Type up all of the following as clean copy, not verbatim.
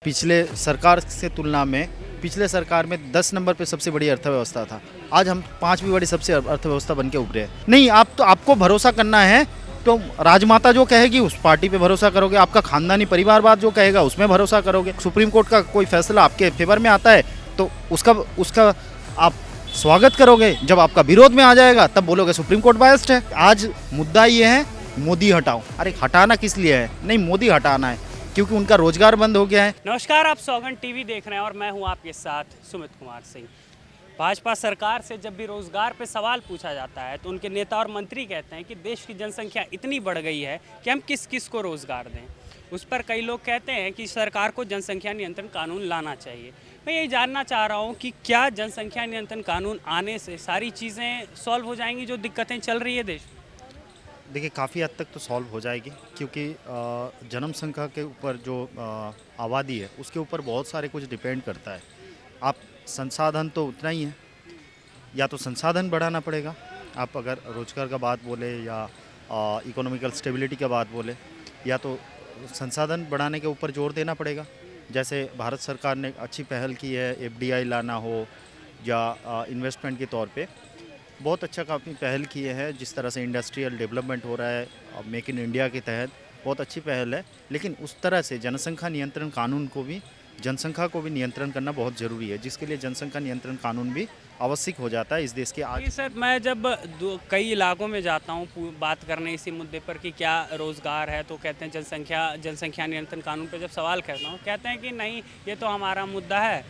पिछले सरकार से तुलना में पिछले सरकार में 10 नंबर पे सबसे बड़ी अर्थव्यवस्था था। आज हम 5वीं बड़ी सबसे अर्थव्यवस्था बन के उभरे हैं। नहीं, आपको भरोसा करना है तो राजमाता जो कहेगी उस पार्टी पे भरोसा करोगे, आपका खानदानी परिवारवाद जो कहेगा उसमें भरोसा करोगे। सुप्रीम कोर्ट का कोई फैसला आपके फेवर में आता है तो उसका आप स्वागत करोगे। जब आपका विरोध में आ जाएगा तब बोलोगे सुप्रीम कोर्ट बायस्ड है। आज मुद्दा ये है मोदी हटाओ। अरे हटाना किस लिए है? नहीं, मोदी हटाना है क्योंकि उनका रोजगार बंद हो गया है। नमस्कार, आप सौगन टीवी देख रहे हैं और मैं हूं आपके साथ सुमित कुमार सिंह। भाजपा सरकार से जब भी रोजगार पे सवाल पूछा जाता है तो उनके नेता और मंत्री कहते हैं कि देश की जनसंख्या इतनी बढ़ गई है कि हम किस किस को रोजगार दें। उस पर कई लोग कहते हैं कि सरकार को जनसंख्या नियंत्रण कानून लाना चाहिए। मैं यही जानना चाह रहा हूं कि क्या जनसंख्या नियंत्रण कानून आने से सारी चीज़ें सॉल्व हो जाएंगी जो दिक्कतें चल रही है देश में? देखिए, काफ़ी हद तक तो सॉल्व हो जाएगी क्योंकि जनसंख्या के ऊपर जो आबादी है उसके ऊपर बहुत सारे कुछ डिपेंड करता है। आप संसाधन तो उतना ही है, या तो संसाधन बढ़ाना पड़ेगा। आप अगर रोजगार का बात बोले या इकोनॉमिकल स्टेबिलिटी का बात बोले, या तो संसाधन बढ़ाने के ऊपर जोर देना पड़ेगा। जैसे भारत सरकार ने अच्छी पहल की है, एफडीआई लाना हो या इन्वेस्टमेंट के तौर पे बहुत अच्छा काफ़ी पहल किए हैं। जिस तरह से इंडस्ट्रियल डेवलपमेंट हो रहा है मेक इन इंडिया के तहत, बहुत अच्छी पहल है। लेकिन उस तरह से जनसंख्या नियंत्रण कानून को भी, जनसंख्या को भी नियंत्रण करना बहुत ज़रूरी है, जिसके लिए जनसंख्या नियंत्रण कानून भी आवश्यक हो जाता है इस देश के आज। जी सर, मैं जब कई इलाकों में जाता हूँ बात करने इसी मुद्दे पर कि क्या रोज़गार है, तो कहते हैं जनसंख्या नियंत्रण कानून पर जब सवाल करता हूँ कहते हैं कि नहीं, ये तो हमारा मुद्दा है,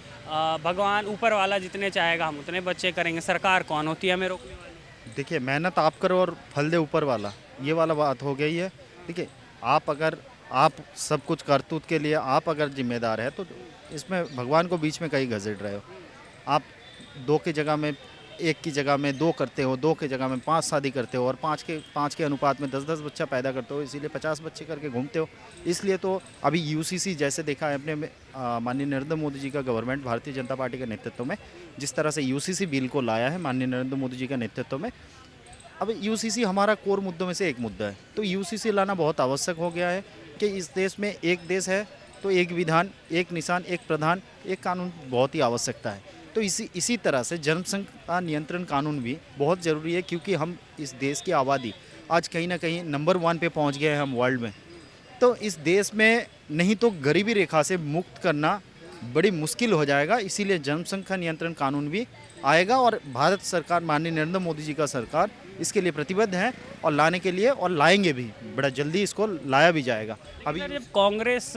भगवान ऊपर वाला जितने चाहेगा हम उतने बच्चे करेंगे, सरकार कौन होती है हमें रोकने वाली? देखिए, मेहनत आप करो और फल दे ऊपर वाला, ये वाला बात हो गई है। देखिए, आप सब कुछ करतूत के लिए आप अगर जिम्मेदार है तो इसमें भगवान को बीच में कहीं घसीट रहे हो। आप दो की जगह में एक की जगह में दो करते हो, दो की जगह में 5 शादी करते हो और पाँच के अनुपात में 10-10 बच्चा पैदा करते हो, इसीलिए 50 बच्चे करके घूमते हो। इसलिए तो अभी यूसीसी जैसे देखा है अपने माननीय नरेंद्र मोदी जी का गवर्नमेंट, भारतीय जनता पार्टी के नेतृत्व में जिस तरह से यूसीसी बिल को लाया है माननीय नरेंद्र मोदी जी के नेतृत्व में। अब यूसीसी हमारा कोर मुद्दों में से एक मुद्दा है, तो यूसीसी लाना बहुत आवश्यक हो गया है कि इस देश में एक देश है तो एक विधान, एक निशान, एक प्रधान, एक कानून बहुत ही आवश्यकता है। तो इसी तरह से जनसंख्या नियंत्रण कानून भी बहुत ज़रूरी है क्योंकि हम इस देश की आबादी आज कहीं ना कहीं नंबर 1 पे पहुंच गए हैं हम वर्ल्ड में। तो इस देश में नहीं तो गरीबी रेखा से मुक्त करना बड़ी मुश्किल हो जाएगा, इसीलिए जनसंख्या नियंत्रण कानून भी आएगा और भारत सरकार, माननीय नरेंद्र मोदी जी का सरकार इसके लिए प्रतिबद्ध है और लाने के लिए, और लाएंगे भी, बड़ा जल्दी इसको लाया भी जाएगा। अभी जब कांग्रेस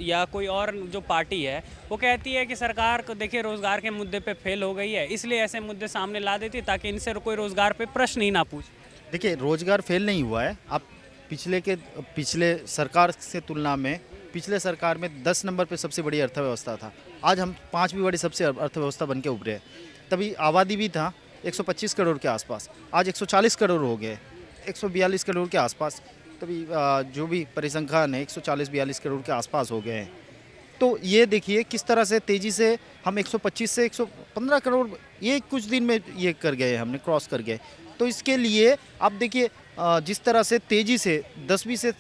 या कोई और जो पार्टी है वो कहती है कि सरकार को देखिए रोजगार के मुद्दे पे फेल हो गई है, इसलिए ऐसे मुद्दे सामने ला देती है ताकि इनसे कोई रोजगार पे प्रश्न ही ना पूछे। देखिए, रोजगार फेल नहीं हुआ है। आप पिछले सरकार से तुलना में पिछले सरकार में 10 नंबर पे सबसे बड़ी अर्थव्यवस्था था। आज हम 5वीं बड़ी सबसे अर्थव्यवस्था बन के उभरे हैं। तभी आबादी भी था 125 करोड़ के आसपास, आज 140 करोड़ हो गए, 142 करोड़ के आसपास। तभी जो भी परिसंख्यान है 140-42 करोड़ के आसपास हो गए हैं। तो ये देखिए किस तरह से तेज़ी से हम 125 से 115 करोड़ ये कुछ दिन में ये कर गए, हमने क्रॉस कर गए। तो इसके लिए आप देखिए जिस तरह से तेज़ी से 10वीं से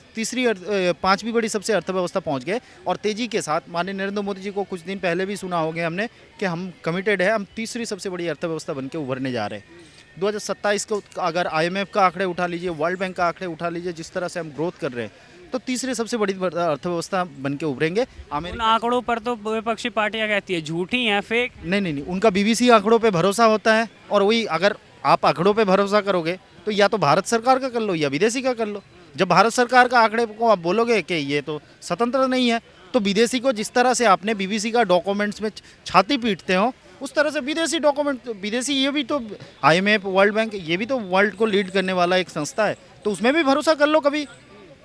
5वीं बड़ी सबसे अर्थव्यवस्था पहुंच गए, और तेज़ी के साथ माननीय नरेंद्र मोदी जी को कुछ दिन पहले भी सुना होगा हमने कि हम कमिटेड है, हम 3री सबसे बड़ी अर्थव्यवस्था बन के उभरने जा रहे हैं। 2027 को अगर IMF का आंकड़े उठा लीजिए, वर्ल्ड बैंक का आंकड़े उठा लीजिए, जिस तरह से हम ग्रोथ कर रहे हैं तो 3री सबसे बड़ी अर्थव्यवस्था बन के उभरेंगे। उन आंकड़ों पर तो विपक्षी पार्टियां कहती है झूठी हैं, फेक। नहीं, उनका BBC आंकड़ों पे भरोसा होता है, और वही अगर आप आंकड़ों पे भरोसा करोगे तो या तो भारत सरकार का कर लो या विदेशी का कर लो। जब भारत सरकार का आंकड़े को आप बोलोगे कि ये तो स्वतंत्र नहीं है, तो विदेशी को जिस तरह से आपने BBC का डॉक्यूमेंट्स में छाती पीटते हो, उस तरह से विदेशी डॉक्यूमेंट, विदेशी ये भी तो IMF, वर्ल्ड बैंक, ये भी तो वर्ल्ड को लीड करने वाला एक संस्था है, तो उसमें भी भरोसा कर लो कभी।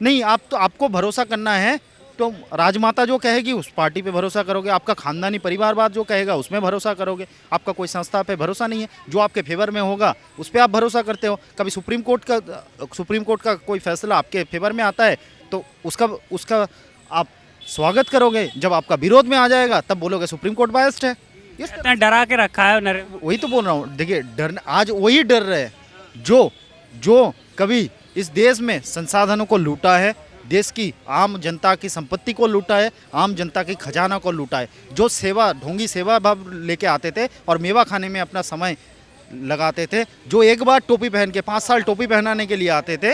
नहीं, आपको भरोसा करना है तो राजमाता जो कहेगी उस पार्टी पे भरोसा करोगे, आपका खानदानी परिवारवाद जो कहेगा उसमें भरोसा करोगे। आपका कोई संस्था पे भरोसा नहीं है, जो आपके फेवर में होगा उस पर आप भरोसा करते हो। कभी सुप्रीम कोर्ट का कोई फैसला आपके फेवर में आता है तो उसका आप स्वागत करोगे। जब आपका विरोध में आ जाएगा तब बोलोगे सुप्रीम कोर्ट बायस्ड है। इतना डरा के रखा है वही तो बोल रहा हूँ। देखिए, आज वही डर रहे जो कभी इस देश में संसाधनों को लूटा है, देश की आम जनता की संपत्ति को लूटा है, आम जनता की खजाना को लूटा है। जो सेवा ढोंगी सेवा भाव लेके आते थे और मेवा खाने में अपना समय लगाते थे, जो एक बार टोपी पहन के 5 साल टोपी पहनाने के लिए आते थे,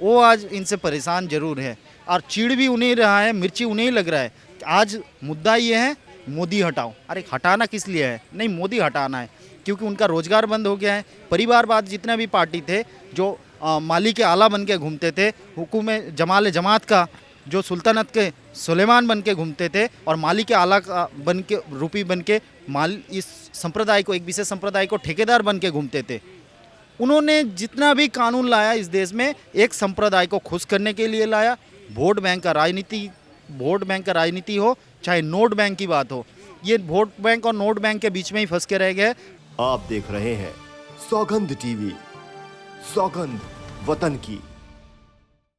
वो आज इनसे परेशान जरूर है और चिढ़ भी उन्हें रहा है, मिर्ची उन्हें लग रहा है। आज मुद्दा ये है मोदी हटाओ। अरे हटाना किस लिए है? नहीं, मोदी हटाना है क्योंकि उनका रोजगार बंद हो गया है। परिवारवाद जितने भी पार्टी थे जो माली के आला बन के घूमते थे, हुकूमत जमाल जमात का जो सुल्तानत के सुलेमान बन के घूमते थे और माली के आला का बन के रूपी बन के माल इस संप्रदाय को, एक विशेष संप्रदाय को ठेकेदार बन के घूमते थे। उन्होंने जितना भी कानून लाया इस देश में एक संप्रदाय को खुश करने के लिए लाया। वोट बैंक का राजनीति हो चाहे नोट बैंक की बात हो, ये वोट बैंक और नोट बैंक के बीच में ही फंस के रह गए। आप देख रहे हैं सौगंध टीवी, सौगंध वतन की।